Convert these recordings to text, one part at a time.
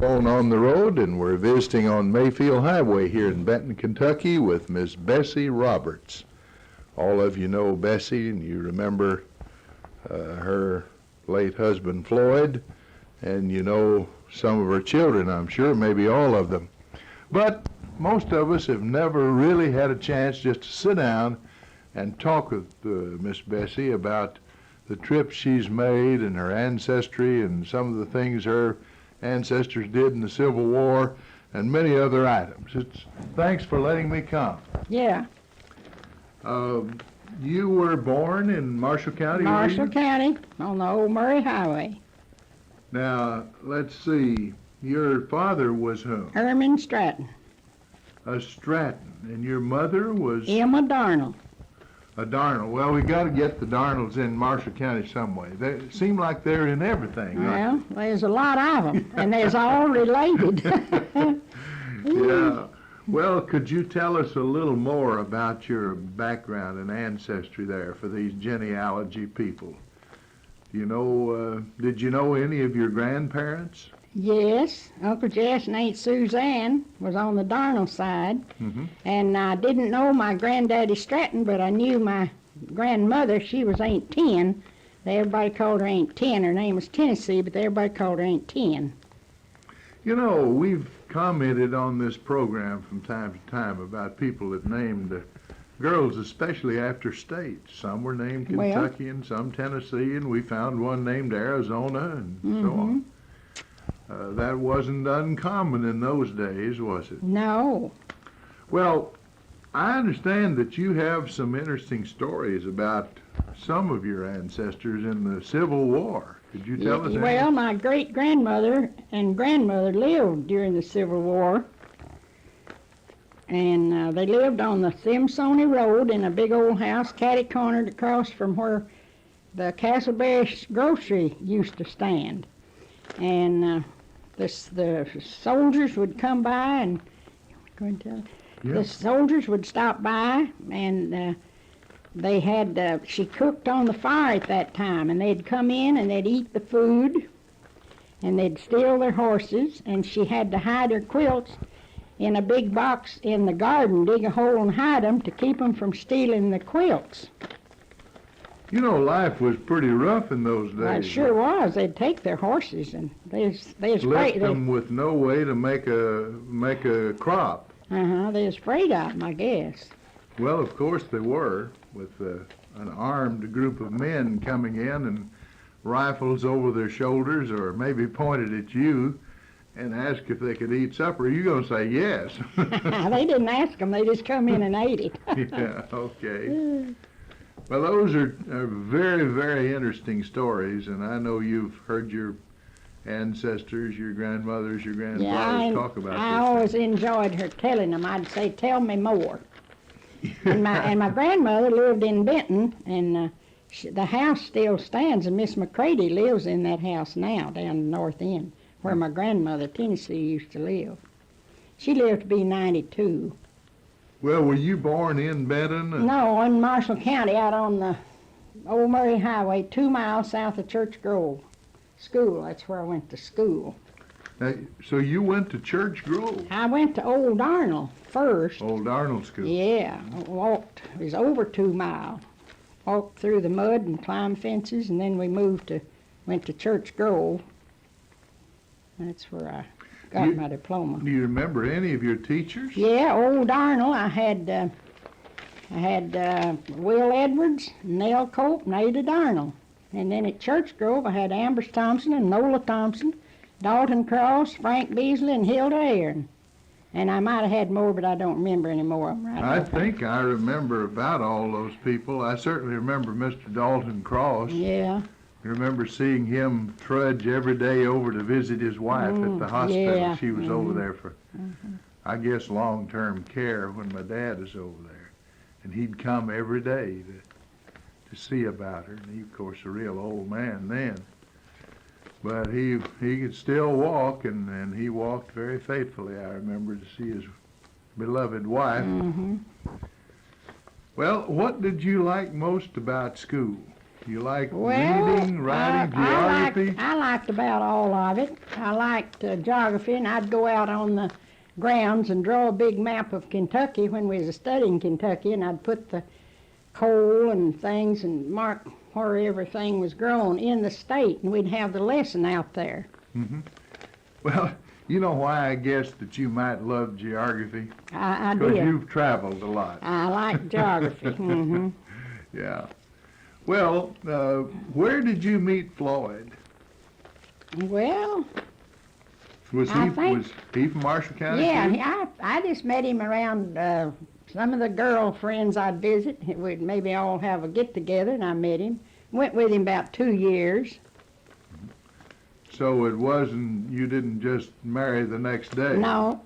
On the road, and we're visiting on Mayfield Highway here in Benton, Kentucky with Miss Bessie Roberts. All of you know Bessie, and you remember her late husband Floyd, and you know some of her children, I'm sure, maybe all of them. But most of us have never really had a chance just to sit down and talk with Miss Bessie about the trips she's made and her ancestry and some of the things her ancestors did in the Civil War and many other items. Thanks for letting me come. Yeah. You were born in Marshall County? Marshall County on the old Murray Highway. Now, let's see. Your father was whom? Herman Stratton. A Stratton. And your mother was? Emma Darnell. A Darnell. Well, we got to get the Darnells in Marshall County some way. They seem like they're in everything. Well, there's a lot of them, and they're all related. Yeah. Well, could you tell us a little more about your background and ancestry there for these genealogy people? You know, did you know any of your grandparents? Yes, Uncle Jess and Aunt Suzanne was on the Darnell side, and I didn't know my granddaddy Stratton, but I knew my grandmother. She was Aunt Ten. Everybody called her Aunt Ten. Her name was Tennessee, but everybody called her Aunt Ten. You know, we've commented on this program from time to time about people that named girls, especially after states. Some were named Kentucky and some Tennessee, and we found one named Arizona and so on. That wasn't uncommon in those days, was it? No. Well, I understand that you have some interesting stories about some of your ancestors in the Civil War. Could you tell us anything? Well, my great-grandmother and grandmother lived during the Civil War, and they lived on the Simpsoni Road in a big old house, catty-cornered across from where the Castleberry grocery used to stand. And the soldiers would come by and the soldiers would stop by, and they had she cooked on the fire at that time, and they'd come in and they'd eat the food, and they'd steal their horses, and she had to hide her quilts in a big box in the garden, dig a hole and hide them to keep them from stealing the quilts. You know, life was pretty rough in those days. It sure was. They'd take their horses and they was left them with no way to make a crop. They was afraid of them, I guess. Well, of course they were, with an armed group of men coming in and rifles over their shoulders, or maybe pointed at you and asked if they could eat supper. You're going to say yes. They didn't ask them. They just come in and ate it. Yeah, okay. Well, those are very, very interesting stories, and I know you've heard your ancestors, your grandmothers, your grandfathers talk about this. I always enjoyed her telling them. I'd say, tell me more. And my grandmother lived in Benton, and the house still stands, and Miss McCready lives in that house now down the north end, where my grandmother, Tennessee, used to live. She lived to be 92. Well, were you born in Benton? No, in Marshall County, out on the old Murray Highway, 2 miles south of Church Grove School. That's where I went to school. So you went to Church Grove? I went to Old Darnell first. Old Darnell School? Yeah, walked. It was over 2 miles. Walked through the mud and climbed fences, and then we went to Church Grove. That's where I got my diploma. Do you remember any of your teachers? Yeah, Old Darnell. I had Will Edwards, Nell Cope, and Ada Darnell. And then at Church Grove, I had Ambrose Thompson and Nola Thompson, Dalton Cross, Frank Beasley, and Hilda Aaron. And I might have had more, but I don't remember any more of them right I think I remember about all those people. I certainly remember Mr. Dalton Cross. Yeah. I remember seeing him trudge every day over to visit his wife at the hospital. Yeah. She was over there for, I guess, long-term care when my dad was over there. And he'd come every day to see about her. And he, of course, a real old man then. But he could still walk, and he walked very faithfully, I remember, to see his beloved wife. Well, what did you like most about school? You like Well, reading, writing, geography? I liked about all of it. I liked geography, and I'd go out on the grounds and draw a big map of Kentucky when we was studying Kentucky, and I'd put the coal and things and mark where everything was grown in the state, and we'd have the lesson out there. Well, you know why I guess that you might love geography? I Because did. you've traveled a lot. I like geography. Yeah. Well, where did you meet Floyd? Well, Was I he think- from Marshall County? too? yeah, I just met him around some of the girlfriends I'd visit. We'd maybe all have a get-together, and I met him. Went with him about 2 years. So it wasn't, you didn't just marry the next day? No.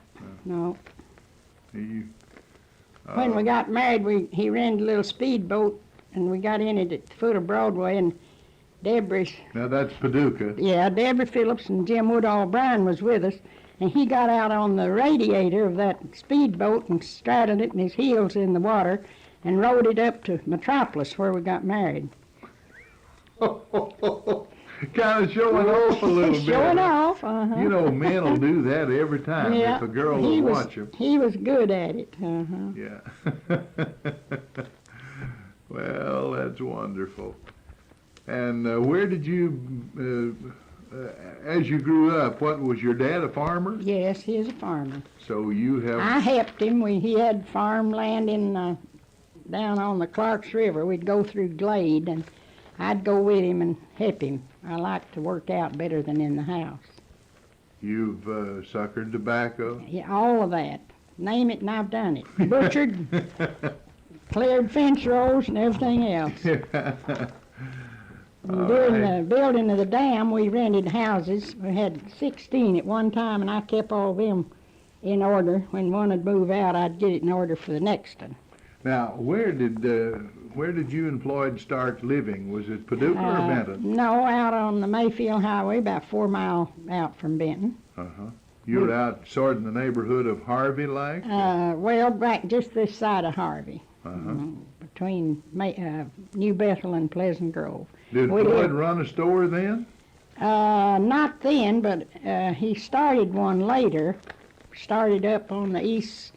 You, When we got married, he rented a little speedboat, and we got in it at the foot of Broadway, and Deborah Phillips and Jim Woodall Bryan was with us, and he got out on the radiator of that speedboat and straddled it in his heels in the water and rowed it up to Metropolis where we got married. kind of showing off a little bit. Showing off, You know, men will do that every time Yeah, if a girl will watch them. He was good at it. Yeah. Well, that's wonderful. And where did you, as you grew up, was your dad a farmer? Yes, he is a farmer. So you have... I helped him. He had farmland in down on the Clarks River. We'd go through Glade, and I'd go with him and help him. I like to work out better than in the house. You've suckered tobacco? Yeah, all of that. Name it, and I've done it. Butchered, cleared fence rows, and everything else. And during the building of the dam, we rented houses. We had 16 at one time, and I kept all of them in order. When one would move out, I'd get it in order for the next one. Now, where did you and Floyd start living? Was it Paducah or Benton? No, out on the Mayfield Highway, about 4 miles out from Benton. You were out sort of in the neighborhood of Harvey, like? Well, back just this side of Harvey, between New Bethel and Pleasant Grove. Did Floyd run a store then? Not then, but he started one later. Started up on the east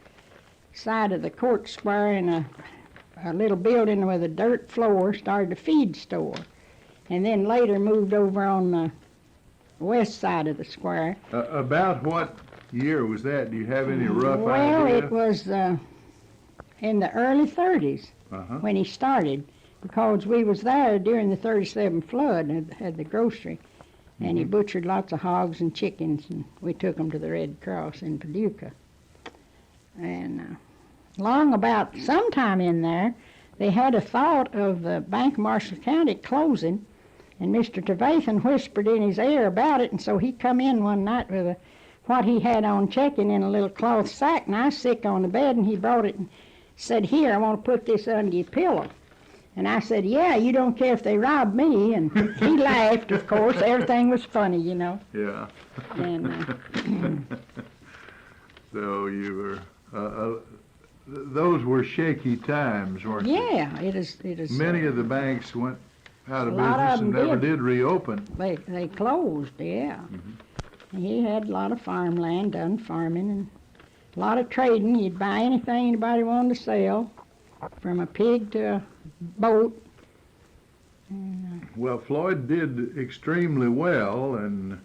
side of the court square in a little building with a dirt floor, started a feed store. And then later moved over on the west side of the square. About what year was that? Do you have any rough Well, idea? it was in the early 30s when he started, because we was there during the 37 flood and had the grocery. And he butchered lots of hogs and chickens, and we took them to the Red Cross in Paducah. And long about sometime in there, they had a thought of the Bank of Marshall County closing, and Mr. Trevathan whispered in his ear about it, and so he come in one night with what he had on checking in a little cloth sack, and I was sick on the bed, and he brought it and said, "Here, I want to put this under your pillow." And I said, "Yeah, you don't care if they rob me." And he laughed, of course. Everything was funny, you know. Yeah. And So you were, those were shaky times, weren't they? yeah, it is. Many of the banks went out of A lot business of and them never did. did reopen. They closed, yeah. He had a lot of farmland, done farming, and a lot of trading. You'd buy anything anybody wanted to sell, from a pig to a boat. Well, Floyd did extremely well, and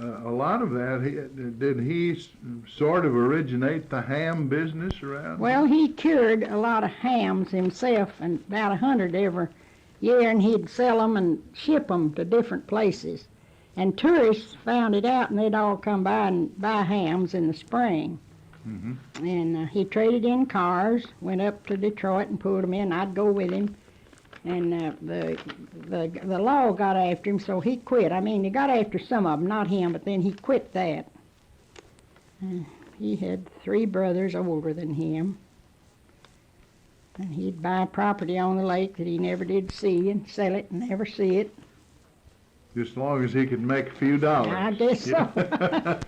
a lot of that, did he sort of originate the ham business around? Well, he cured a lot of hams himself, and about 100 every year, and he'd sell them and ship them to different places. And tourists found it out, and they'd all come by and buy hams in the spring. And he traded in cars, went up to Detroit and pulled them in. I'd go with him. And the law got after him, so he quit. I mean, he got after some of them, not him, but then he quit that. He had 3 brothers older than him. And he'd buy property on the lake that he never did see and sell it and never see it. Just as long as he could make a few dollars. I guess so.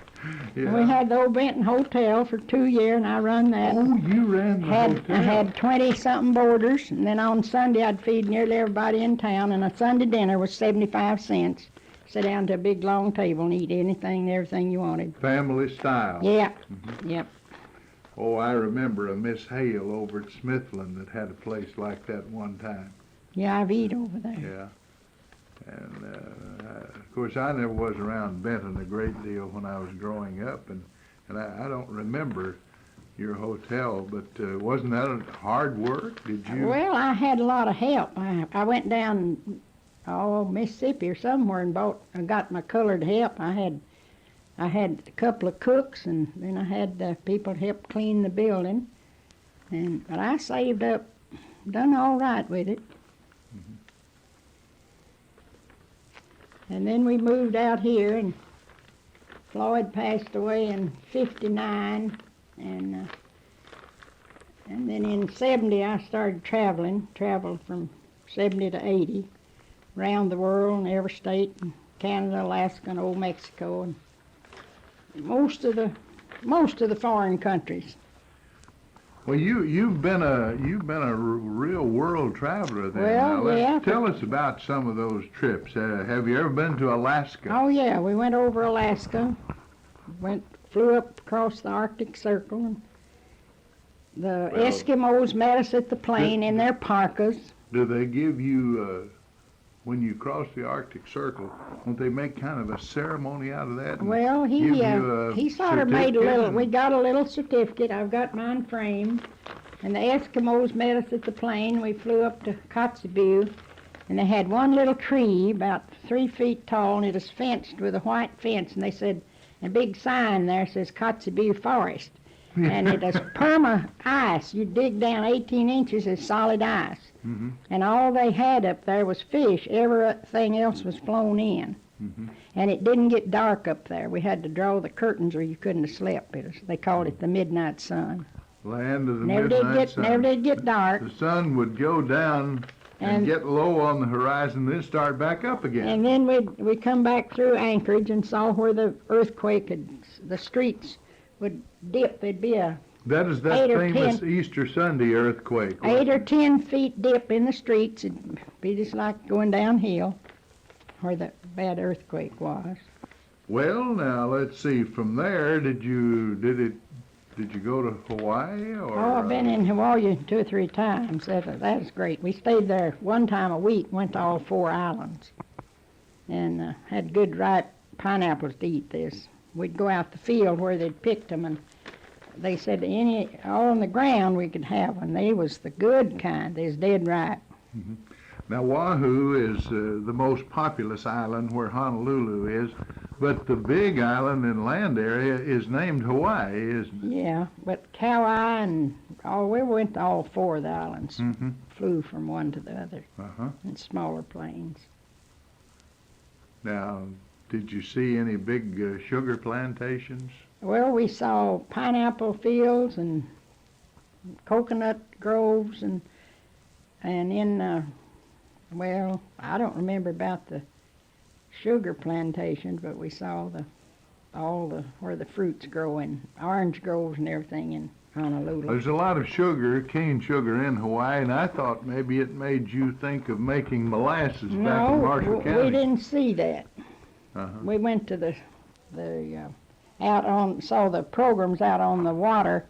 Yeah. We had the old Benton Hotel for 2 years, and I run that. Oh, you ran the I hotel. had 20-something boarders, and then on Sunday I'd feed nearly everybody in town, and a Sunday dinner was 75 cents. Sit down to a big long table and eat anything and everything you wanted. Family style. Yeah, Mhm. yep. Oh, I remember a Miss Hale over at Smithland that had a place like that one time. Yeah, I've eat over there. Yeah. And, of course, I never was around Benton a great deal when I was growing up, and I don't remember your hotel, but wasn't that hard work? Did you? Well, I had a lot of help. I went down, Mississippi or somewhere and got my colored help. I had a couple of cooks, and then I had people help clean the building. But I saved up, done all right with it. Mhm. And then we moved out here, and Floyd passed away in '59, and then in '70 I started traveled from '70 to '80, around the world in every state, in Canada, Alaska, and Old Mexico, and most of the foreign countries. Well, you've been a real world traveler then. Well, Now, yeah. Tell us about some of those trips. Have you ever been to Alaska? Oh yeah, we went over Alaska, flew up across the Arctic Circle, and the Well, Eskimos met us at the plane in their parkas. Do they give you, when you cross the Arctic Circle, don't they make kind of a ceremony out of that? and Well, give you a he sort of made a certificate little. and- We got a little certificate. I've got mine framed. And the Eskimos met us at the plane. We flew up to Kotzebue, and they had one little tree about 3 feet tall, and it was fenced with a white fence. And they said, a big sign there says Kotzebue Forest, and it is perma ice. You dig down 18 inches of solid ice. Mhm. And all they had up there was fish. Everything else was flown in. Mhm. And it didn't get dark up there. We had to draw the curtains or you couldn't have slept. They called it the midnight sun. Land of the Never midnight sun. did get dark. The sun would go down and And- get low on the horizon, then start back up again. And then we come back through Anchorage and saw where the earthquake the streets would dip. There'd be a That is that 8 or famous 10 Easter Sunday earthquake. 8 or 10 feet dip in the streets. It'd be just like going downhill where the bad earthquake was. Well, now let's see. From there, did you go to Hawaii or? Oh, I've been in Hawaii 2 or 3 times. That was great. We stayed there one time a week, went to all 4 islands, and had good ripe pineapples to eat this. We'd go out the field where they'd picked them, and they said all on the ground we could have one. They was the good kind. They was dead ripe. Now, Oahu is the most populous island where Honolulu is, but the big island and land area is named Hawaii, isn't it? Yeah, but Kauai and we went to all 4 of the islands. Mm-hmm. Flew from one to the other Uh-huh. in smaller planes. Now, did you see any big sugar plantations? Well, we saw pineapple fields and coconut groves and in well, I don't remember about the sugar plantations, but we saw where the fruits grow and orange groves and everything in Honolulu. There's a lot of cane sugar in Hawaii, and I thought maybe it made you think of making molasses back in Marshall No, County. we didn't see that. Uh-huh. We went to saw the programs out on the water,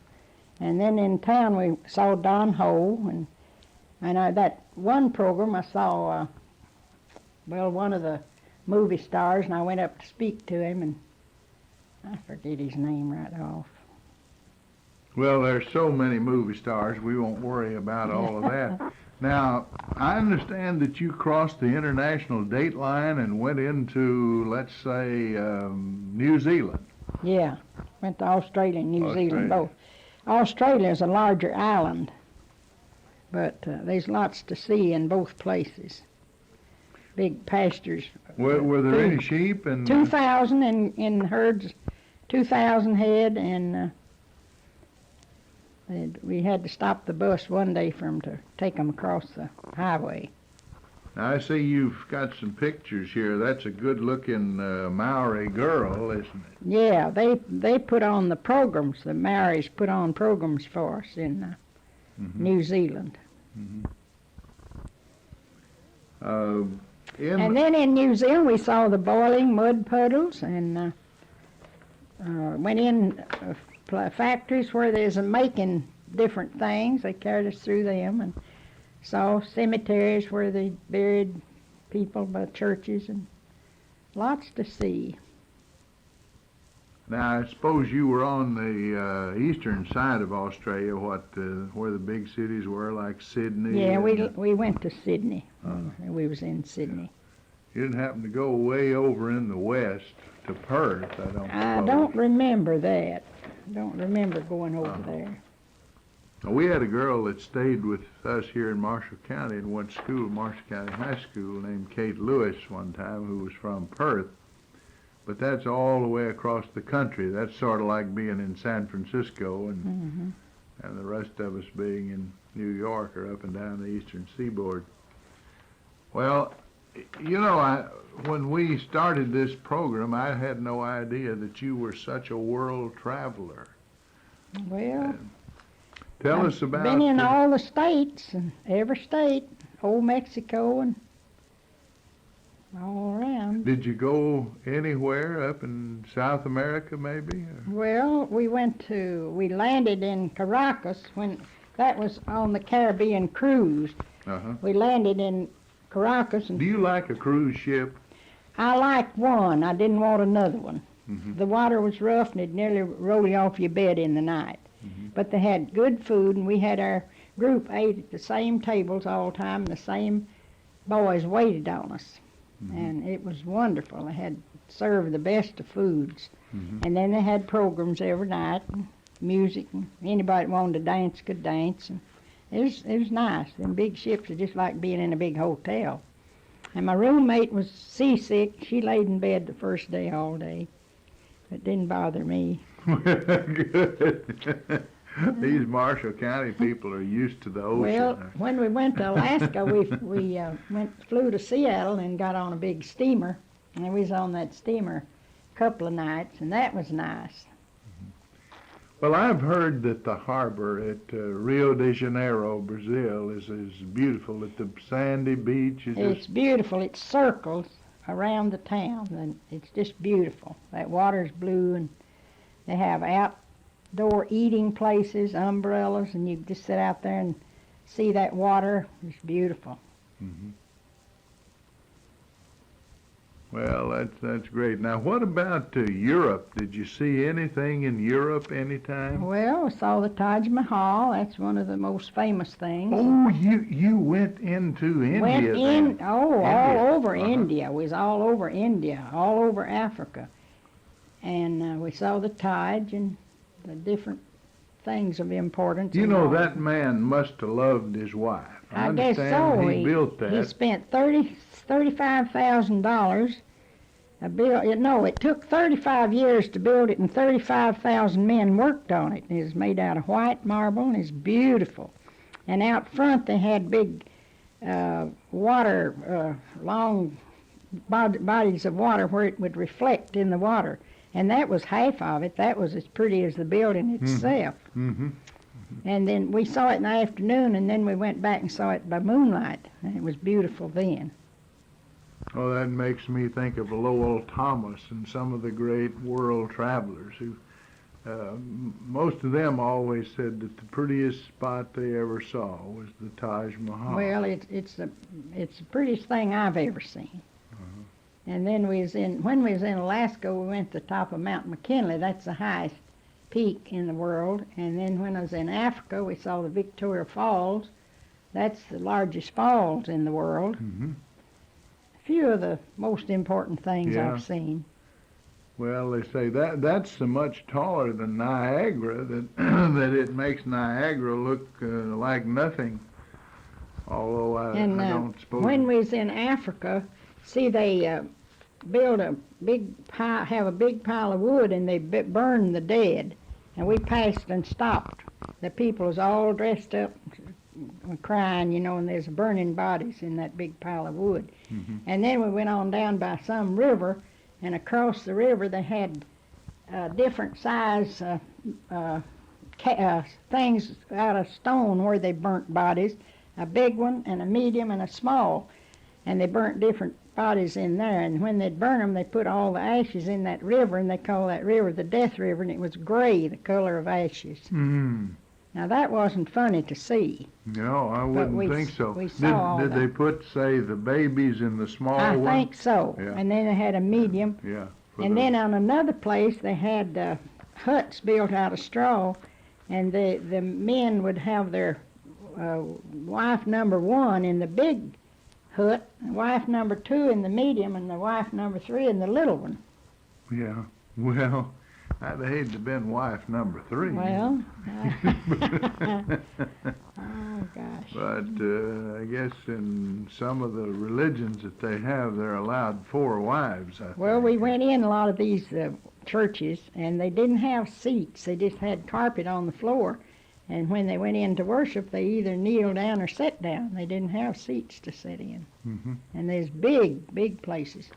and then in town we saw Don Ho, and that one program I saw, one of the movie stars, and I went up to speak to him, and I forget his name right off. Well, there's so many movie stars, we won't worry about all of that. Now, I understand that you crossed the international date line and went into, let's say, New Zealand. Yeah, went to Australia and New Australia. Zealand both. Australia is a larger island, but there's lots to see in both places. Big pastures. Were there any sheep? And 2,000 in herds, 2,000 head, and we had to stop the bus one day for 'em to take them across the highway. Now, I see you've got some pictures here. That's a good-looking Maori girl, isn't it? Yeah, they put on the programs. The Maoris put on programs for us in New Zealand. And then in New Zealand we saw the boiling mud puddles and went in factories where there's making different things. They carried us through them and saw cemeteries where they buried people by churches and lots to see. Now, I suppose you were on the eastern side of Australia, where the big cities were, like Sydney? Yeah, we went to Sydney. We was in Sydney. You didn't happen to go way over in the west to Perth, I don't I suppose. don't remember that. I don't remember going over there. We had a girl that stayed with us here in Marshall County and went to school at Marshall County High School named Kate Lewis one time, who was from Perth. But that's all the way across the country. That's sort of like being in San Francisco and the rest of us being in New York or up and down the eastern seaboard. Well, you know, when we started this program, I had no idea that you were such a world traveler. Well, Tell us about... been in all the states, and every state, old Mexico and all around. Did you go anywhere up in South America, maybe? Well, we landed in Caracas when that was on the Caribbean cruise. We landed in Caracas. And do you like a cruise ship? I liked one. I didn't want another one. The water was rough and it nearly rolled you off your bed in the night. But they had good food, and we had our group ate at the same tables all the time, and the same boys waited on us. And it was wonderful. They had served the best of foods. And then they had programs every night, and music, and anybody that wanted to dance could dance. And it was nice. Them big ships are just like being in a big hotel. And my roommate was seasick. She laid in bed the first day all day. It didn't bother me. Good. These Marshall County people are used to the ocean. Well, when we went to Alaska, we flew to Seattle and got on a big steamer, and we was on that steamer a couple of nights, and that was nice. Well, I've heard that the harbor at Rio de Janeiro, Brazil, is beautiful. That the sandy beach is It's beautiful. It circles around the town, and it's just beautiful. That water's blue, and they have outdoor eating places, umbrellas, and you just sit out there and see that water. It's beautiful. Well, that's great. Now, what about Europe? Did you see anything in Europe anytime? Well, we saw the Taj Mahal. That's one of the most famous things. Oh, you went into India then. All over India. We was all over India, all over Africa. And we saw the Taj and the different things of importance. You know, that man must have loved his wife. I guess so. He built that. He spent $35,000 to build it. No, it took 35 years to build it, and 35,000 men worked on it. It was made out of white marble, and it's beautiful. And out front they had big long bodies of water where it would reflect in the water. And that was half of it. That was as pretty as the building itself. And then we saw it in the afternoon, and then we went back and saw it by moonlight, and it was beautiful then. Oh, that makes me think of Lowell Thomas and some of the great world travelers who, most of them always said that the prettiest spot they ever saw was the Taj Mahal. Well, it's the prettiest thing I've ever seen. And then when we was in Alaska, we went to the top of Mount McKinley. That's the highest peak in the world. And then when I was in Africa, we saw the Victoria Falls. That's the largest falls in the world. A few of the most important things I've seen. Well, they say that's so much taller than Niagara that it makes Niagara look like nothing. Although I don't suppose. When we was in Africa, see, they have a big pile of wood, and they burn the dead. And we passed and stopped. The people was all dressed up, crying, you know, and there's burning bodies in that big pile of wood. Mhm. And then we went on down by some river, and across the river they had different size things out of stone where they burnt bodies, a big one and a medium and a small, and they burnt different bodies in there. And when they'd burn them, they put all the ashes in that river, and they call that river the Death River, and it was gray, the color of ashes. Mm. Now that wasn't funny to see. No, I wouldn't think so. we saw all Did that. they put, say, the babies in the small I one? think so. Yeah. And then they had a medium. Yeah. And then on another place they had huts built out of straw, and the men would have their wife number 1 in the big hut, wife number 2 in the medium, and the wife number 3 in the little one. Yeah. Well, I'd hate to have been wife number 3. Well, oh gosh. But I guess in some of the religions that they have, they're allowed 4 wives, I Well, think. we went in a lot of these churches, and they didn't have seats. They just had carpet on the floor. And when they went in to worship, they either kneeled down or sat down. They didn't have seats to sit in. Mhm. And there's big, big places.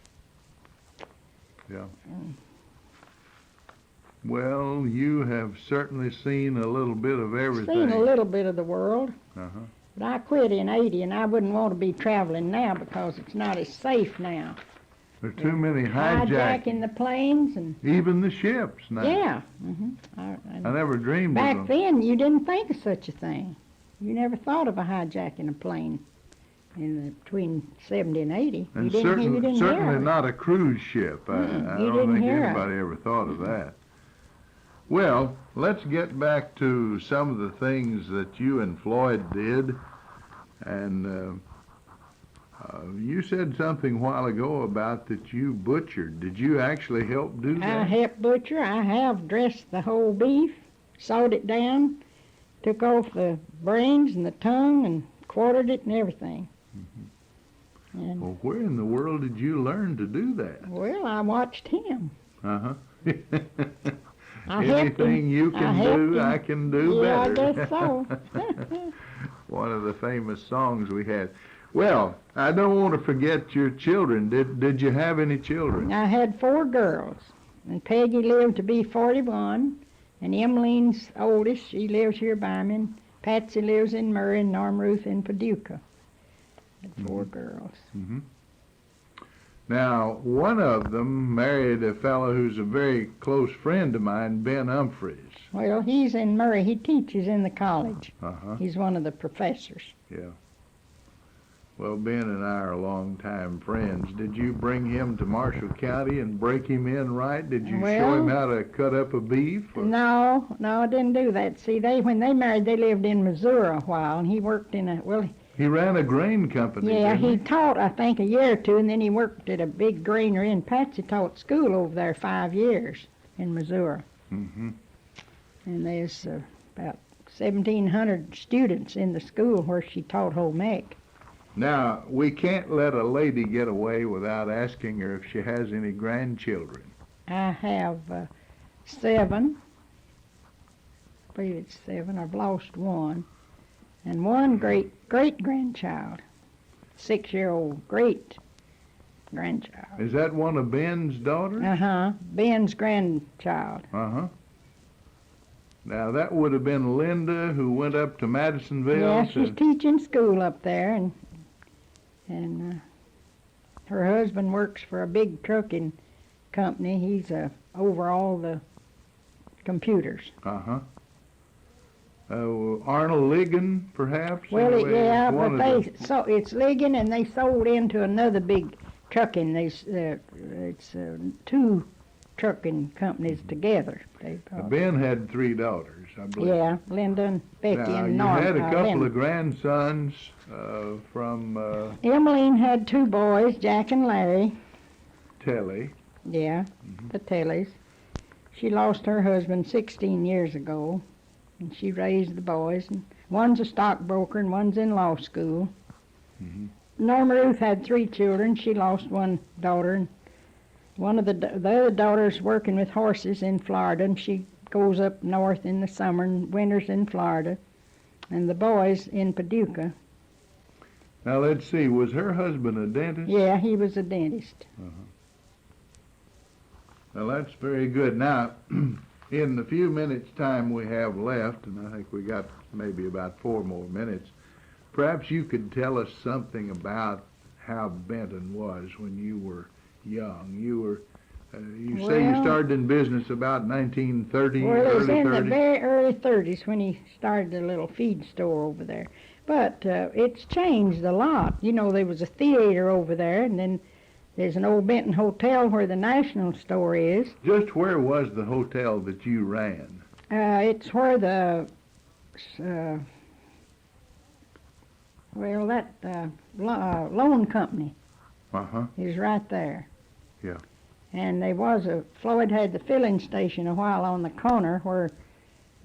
Well, you have certainly seen a little bit of everything. Seen a little bit of the world. Uh-huh. But I quit in '80, and I wouldn't want to be traveling now because it's not as safe now. There are too many hijackings. Hijacking the planes and Even the ships now. yeah. I never dreamed Back of them. then, you didn't think of such a thing. You never thought of a hijacking a plane between 70 and 80. And you didn't hear certainly of it. not a cruise ship. I you don't didn't think hear of it. anybody ever thought of that. Well, let's get back to some of the things that you and Floyd did. And you said something a while ago about that you butchered. Did you actually help do I that? helped butcher. I have dressed the whole beef, sawed it down, took off the brains and the tongue, and quartered it and everything. And Well, where in the world did you learn to do that? well, I watched him. Uh-huh. I helped him. Anything you I can helped do, him. I can do Yeah, I better. guess so. One of the famous songs we had. Well, I don't want to forget your children. Did you have any children? I had 4 girls, and Peggy lived to be 41, and Emmeline's oldest, she lives here by me, and Patsy lives in Murray, and Norm Ruth in Paducah. Had 4 girls. Mm-hmm. Now, one of them married a fellow who's a very close friend of mine, Ben Humphreys. Well, he's in Murray. He teaches in the college. Uh-huh. He's one of the professors. Yeah. Well, Ben and I are longtime friends. Did you bring him to Marshall County and break him in right? Did you show him how to cut up a beef? Or? No, I didn't do that. See, when they married, they lived in Missouri a while, and he worked in He ran a grain company, yeah, didn't he taught, I think, a year or 2, and then he worked at a big granary, and Patsy taught school over there 5 years in Missouri. Mm-hmm. And there's about 1,700 students in the school where she taught home ec. Now, we can't let a lady get away without asking her if she has any grandchildren. I have 7. I believe it's 7. I've lost 1. And 1 great-grandchild. 6-year-old great-grandchild. Is that one of Ben's daughters? Uh-huh. Ben's grandchild. Uh-huh. Now, that would have been Linda, who went up to Madisonville. Yeah, she's teaching school up there, and her husband works for a big trucking company. He's over all the computers. Uh-huh. Arnold Ligon, perhaps? Well, Anyway, yeah, one but of it's Ligon, and they sold into another big trucking. It's 2 trucking companies together. Ben had 3 daughters, I believe. Yeah, Linda and Becky Now, and you Norm. had a couple Linda. of grandsons from Emmeline had 2 boys, Jack and Larry. Telly. Yeah, the Tellys. She lost her husband 16 years ago, and she raised the boys. And one's a stockbroker and one's in law school. Mhm. Norma Ruth had 3 children. She lost 1 daughter, and one of the other daughter's working with horses in Florida, and she goes up north in the summer and winters in Florida. and the boys in Paducah. Now let's see, was her husband a dentist? Yeah, he was a dentist. Well, that's very good. Now, in the few minutes time we have left, and I think we got maybe about 4 more minutes, perhaps you could tell us something about how Benton was when you were young. You say you Well, started in business about 1930, Well, it was early in the 30s? very early 30s when he started a little feed store over there. But it's changed a lot. You know, there was a theater over there, and then there's an old Benton hotel where the National Store is. Just where was the hotel that you ran? It's where that loan company Uh-huh. is right there. Yeah. And Floyd had the filling station a while on the corner where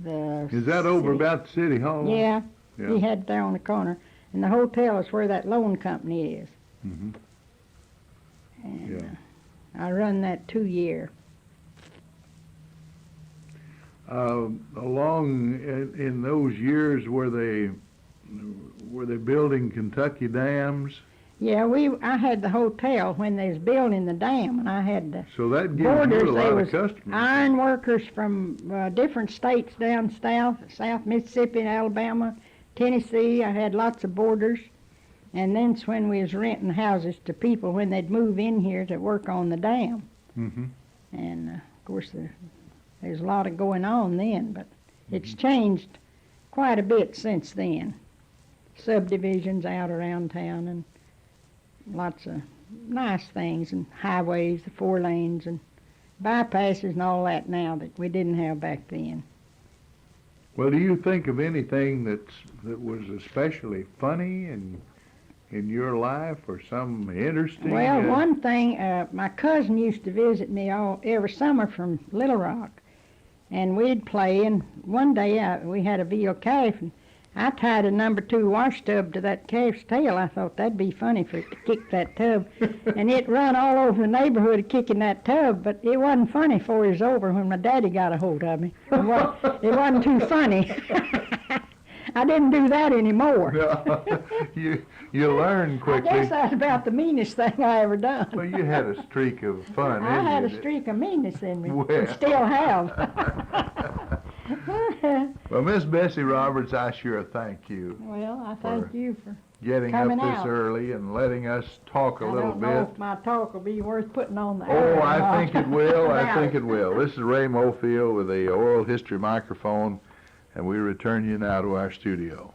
the... Is that over city- about City Hall? Yeah, Yeah. he had it there on the corner. And the hotel is where that loan company is. Mm-hmm. And Yeah. I run that 2 year. Along in those years, were they building Kentucky dams? Yeah, I had the hotel when they was building the dam, and I had the So that gives boarders. you a They lot was of customers. iron workers from different states down South Mississippi, Alabama, Tennessee. I had lots of boarders. And then's when we was renting houses to people when they'd move in here to work on the dam. Mm-hmm. And of course, there's a lot of going on then, but it's changed quite a bit since then. Subdivisions out around town and lots of nice things, and highways, the 4 lanes, and bypasses and all that now that we didn't have back then. Well, do you think of anything that was especially funny in your life, or some interesting? Well, one thing, my cousin used to visit me every summer from Little Rock, and we'd play, and one day we had a veal calf, and I tied a number 2 wash tub to that calf's tail. I thought that'd be funny for it to kick that tub, and it run all over the neighborhood kicking that tub, but it wasn't funny 4 years over when my daddy got a hold of me. It wasn't too funny. I didn't do that anymore. No, you learn quickly. I guess that's about the meanest thing I ever done. Well, you had a streak of fun. I had a didn't you? streak of meanness in me, Well. and still have. Well, Miss Bessie Roberts, I sure thank you Well, I thank you for getting up coming this out. early and letting us talk a I little don't bit. know if my talk will be worth putting on the air. Oh, or I not. think it will. I About think it will. This is Ray Mofield with the Oral History Microphone, and we return you now to our studio.